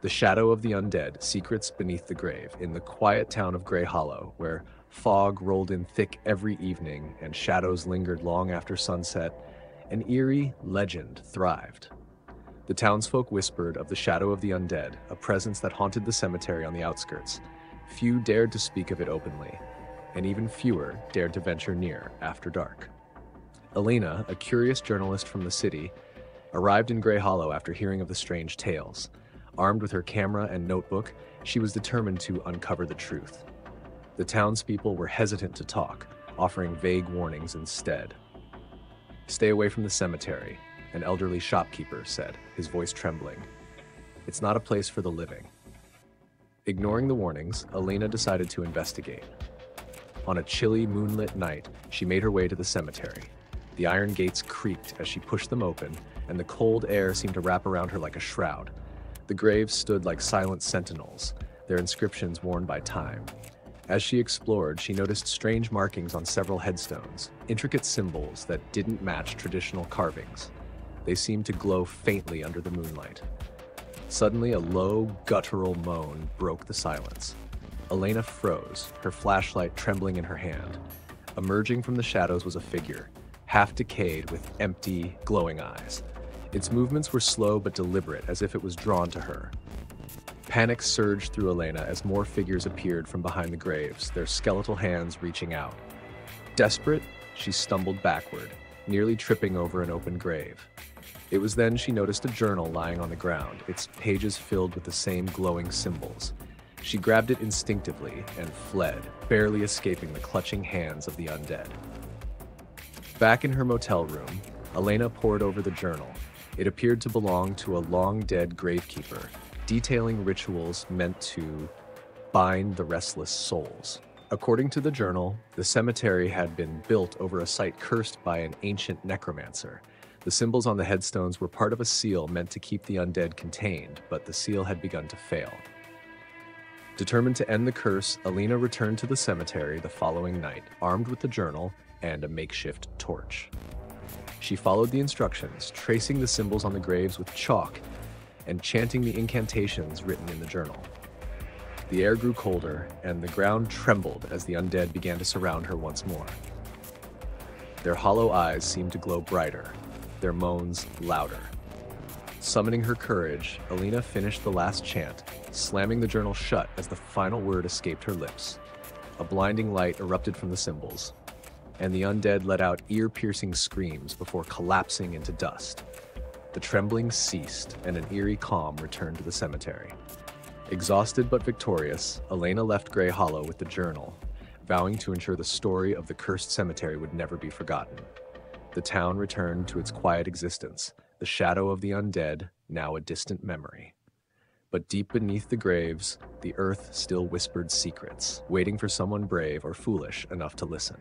The Shadow of the Undead, Secrets Beneath the Grave, in the quiet town of Grey Hollow, where fog rolled in thick every evening and shadows lingered long after sunset, an eerie legend thrived. The townsfolk whispered of the Shadow of the Undead, a presence that haunted the cemetery on the outskirts. Few dared to speak of it openly, and even fewer dared to venture near after dark. Elena, a curious journalist from the city, arrived in Grey Hollow after hearing of the strange tales. Armed with her camera and notebook, she was determined to uncover the truth. The townspeople were hesitant to talk, offering vague warnings instead. "Stay away from the cemetery," an elderly shopkeeper said, his voice trembling. "It's not a place for the living." Ignoring the warnings, Elena decided to investigate. On a chilly, moonlit night, she made her way to the cemetery. The iron gates creaked as she pushed them open, and the cold air seemed to wrap around her like a shroud. The graves stood like silent sentinels, their inscriptions worn by time. As she explored, she noticed strange markings on several headstones, intricate symbols that didn't match traditional carvings. They seemed to glow faintly under the moonlight. Suddenly, a low, guttural moan broke the silence. Elena froze, her flashlight trembling in her hand. Emerging from the shadows was a figure, half decayed with empty, glowing eyes. Its movements were slow but deliberate, as if it was drawn to her. Panic surged through Elena as more figures appeared from behind the graves, their skeletal hands reaching out. Desperate, she stumbled backward, nearly tripping over an open grave. It was then she noticed a journal lying on the ground, its pages filled with the same glowing symbols. She grabbed it instinctively and fled, barely escaping the clutching hands of the undead. Back in her motel room, Elena pored over the journal. It appeared to belong to a long-dead gravekeeper, detailing rituals meant to bind the restless souls. According to the journal, the cemetery had been built over a site cursed by an ancient necromancer. The symbols on the headstones were part of a seal meant to keep the undead contained, but the seal had begun to fail. Determined to end the curse, Elena returned to the cemetery the following night, armed with the journal and a makeshift torch. She followed the instructions, tracing the symbols on the graves with chalk and chanting the incantations written in the journal. The air grew colder, and the ground trembled as the undead began to surround her once more. Their hollow eyes seemed to glow brighter, their moans louder. Summoning her courage, Elena finished the last chant, slamming the journal shut as the final word escaped her lips. A blinding light erupted from the symbols, and the undead let out ear-piercing screams before collapsing into dust. The trembling ceased, and an eerie calm returned to the cemetery. Exhausted but victorious, Elena left Grey Hollow with the journal, vowing to ensure the story of the cursed cemetery would never be forgotten. The town returned to its quiet existence, the shadow of the undead now a distant memory. But deep beneath the graves, the earth still whispered secrets, waiting for someone brave or foolish enough to listen.